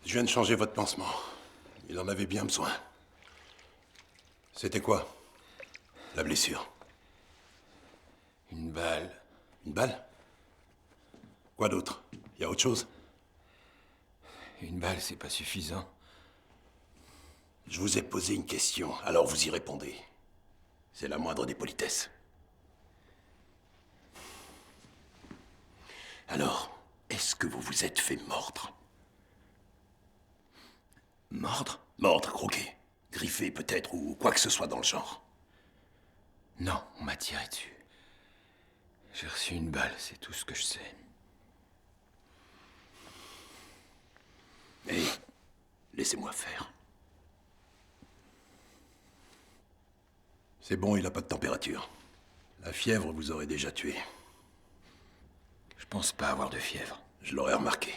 Je viens de changer votre pansement. Il en avait bien besoin. C'était quoi, la blessure? Une balle. Une balle? Quoi d'autre? Y a autre chose? Une balle, c'est pas suffisant. Je vous ai posé une question, alors vous y répondez. C'est la moindre des politesses. Alors, est-ce que vous vous êtes fait mordre? Mordre? Mordre, croquer, griffer peut-être, ou quoi que ce soit dans le genre. Non, on m'a tiré dessus. J'ai reçu une balle, c'est tout ce que je sais. Mais laissez-moi faire. C'est bon, il n'a pas de température. La fièvre vous aurait déjà tué. Je pense pas avoir de fièvre. Je l'aurais remarqué.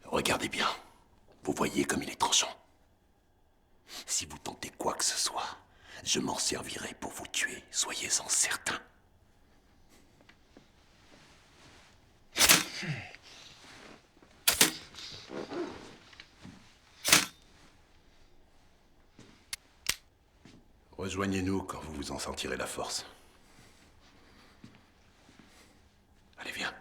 Regardez bien. Vous voyez comme il est tranchant. Si vous tentez quoi que ce soit, je m'en servirai pour vous tuer, soyez-en certains. Rejoignez-nous quand vous vous en sentirez la force. Allez, viens.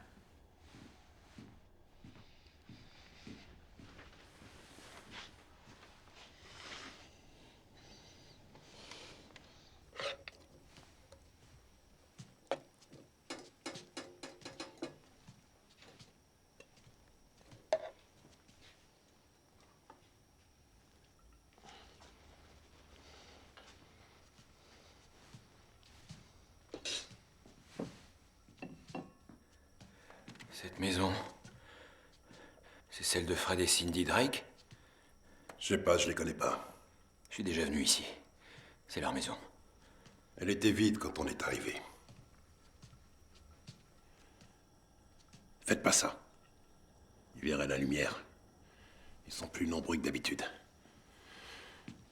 Cette maison, c'est celle de Fred et Cindy Drake? Je sais pas, je les connais pas. Je suis déjà venu ici. C'est leur maison. Elle était vide quand on est arrivé. Faites pas ça. Ils verraient la lumière. Ils sont plus nombreux que d'habitude.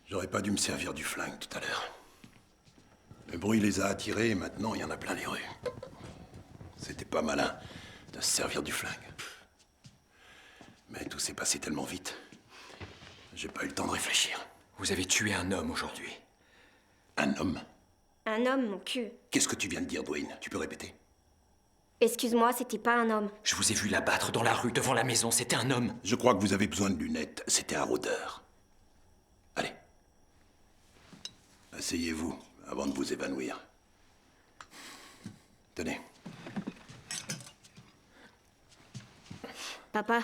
J'aurais pas dû me servir du flingue tout à l'heure. Le bruit les a attirés et maintenant il y en a plein les rues. C'était pas malin de se servir du flingue. Mais tout s'est passé tellement vite. J'ai pas eu le temps de réfléchir. Vous avez tué un homme aujourd'hui. Un homme? Un homme, mon cul. Qu'est-ce que tu viens de dire, Dwayne? Tu peux répéter? Excuse-moi, c'était pas un homme. Je vous ai vu l'abattre dans la rue devant la maison. C'était un homme. Je crois que vous avez besoin de lunettes. C'était un rôdeur. Allez. Asseyez-vous avant de vous évanouir. Tenez. Papa.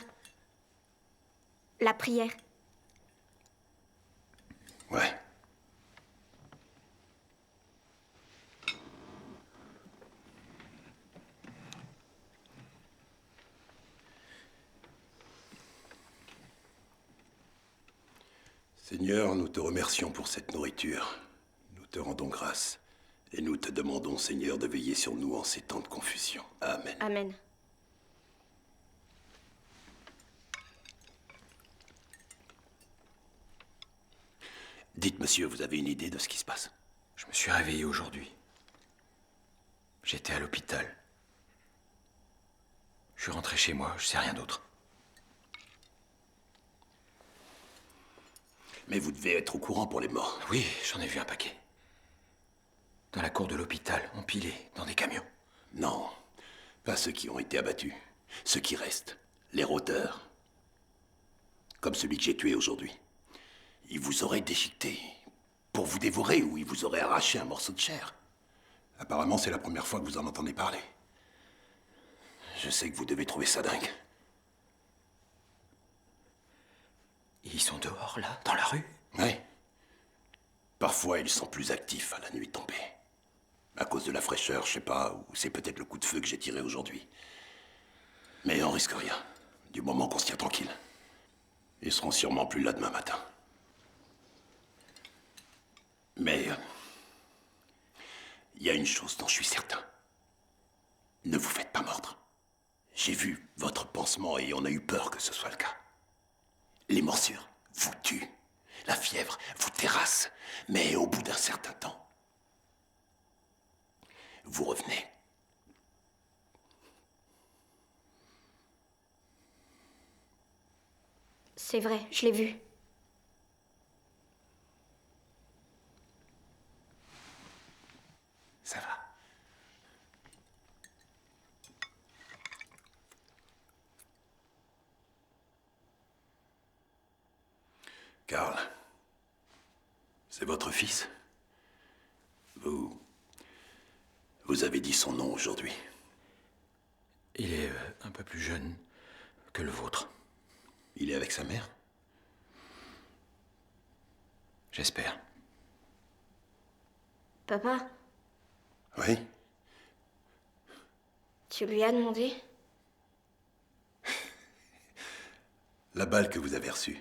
La prière. Ouais. Seigneur, nous te remercions pour cette nourriture. Nous te rendons grâce. Et nous te demandons, Seigneur, de veiller sur nous en ces temps de confusion. Amen. Amen. Dites, monsieur, vous avez une idée de ce qui se passe? Je me suis réveillé aujourd'hui. J'étais à l'hôpital. Je suis rentré chez moi, je sais rien d'autre. Mais vous devez être au courant pour les morts. Oui, j'en ai vu un paquet. Dans la cour de l'hôpital, empilés dans des camions. Non, pas ceux qui ont été abattus. Ceux qui restent. Les rôdeurs. Comme celui que j'ai tué aujourd'hui. Il vous aurait déchiqueté pour vous dévorer ou il vous aurait arraché un morceau de chair. Apparemment, c'est la première fois que vous en entendez parler. Je sais que vous devez trouver ça dingue. Ils sont dehors, là, dans la rue? Oui. Parfois, ils sont plus actifs à la nuit tombée. À cause de la fraîcheur, je sais pas, ou c'est peut-être le coup de feu que j'ai tiré aujourd'hui. Mais on risque rien, du moment qu'on se tient tranquille. Ils seront sûrement plus là demain matin. Mais il y a une chose dont je suis certain. Ne vous faites pas mordre. J'ai vu votre pansement et on a eu peur que ce soit le cas. Les morsures vous tuent. La fièvre vous terrasse. Mais au bout d'un certain temps, vous revenez. C'est vrai, je l'ai vu. Ça va. Karl, c'est votre fils? Vous avez dit son nom aujourd'hui. Il est un peu plus jeune que le vôtre. Il est avec sa mère? J'espère. Papa, Oui. tu lui as demandé? La balle que vous avez reçue.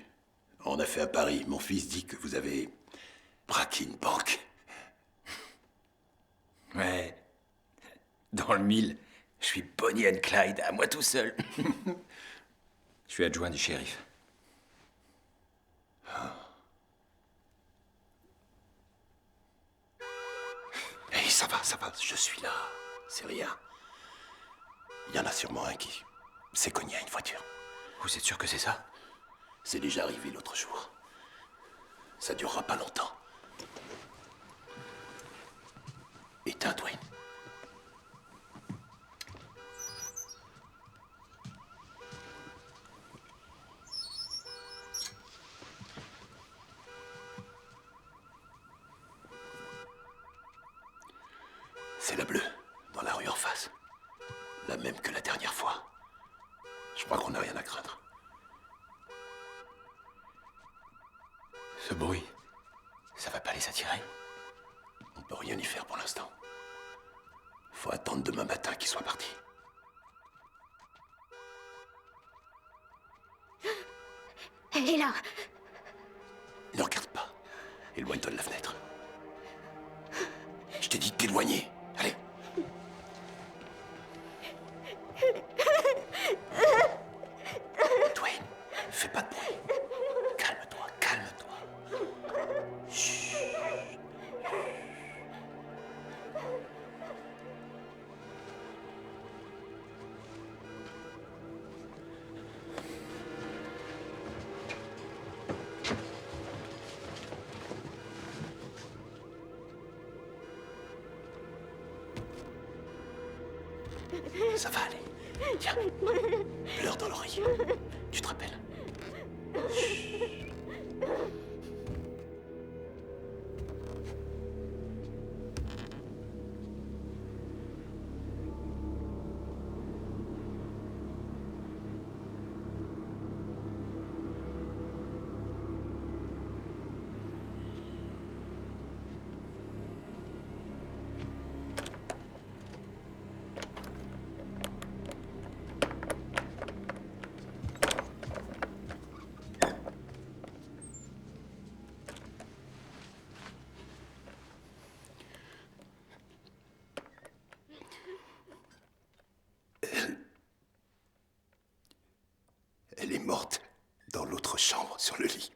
On a fait à Paris. Mon fils dit que vous avez braqué une banque. Ouais. Dans le mille, je suis Bonnie and Clyde, à moi tout seul. Je suis adjoint du shérif. Hé, ça va, je suis là. C'est rien. Il y en a sûrement un qui s'est cogné à une voiture. Vous êtes sûr que c'est ça? C'est déjà arrivé l'autre jour. Ça durera pas longtemps. Éteins, Dwayne. C'est la bleue, dans la rue en face. La même que la dernière fois. Je crois qu'on n'a rien à craindre. Ce bruit, ça va pas les attirer? On peut rien y faire pour l'instant. Faut attendre demain matin qu'ils soient partis. Elle est là. Ne regarde pas. Éloigne-toi de la fenêtre. Je t'ai dit de t'éloigner. Allez. Dwayne, fais pas de bruit. Calme-toi, calme-toi. Chut. Ça va aller. Tiens, pleure dans l'oreille. Tu te rappelles? Elle est morte dans l'autre chambre, sur le lit.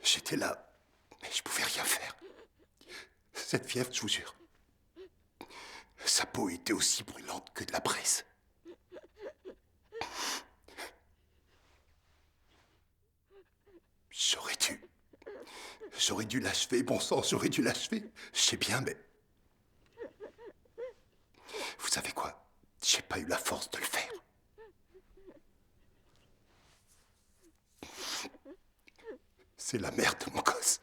J'étais là, mais je pouvais rien faire. Cette fièvre, je vous jure. Sa peau était aussi brûlante que de la braise. J'aurais dû l'achever, bon sang, j'aurais dû l'achever. Je sais bien, mais... Vous savez quoi? J'ai pas eu la force de le faire. C'est la mère de mon gosse.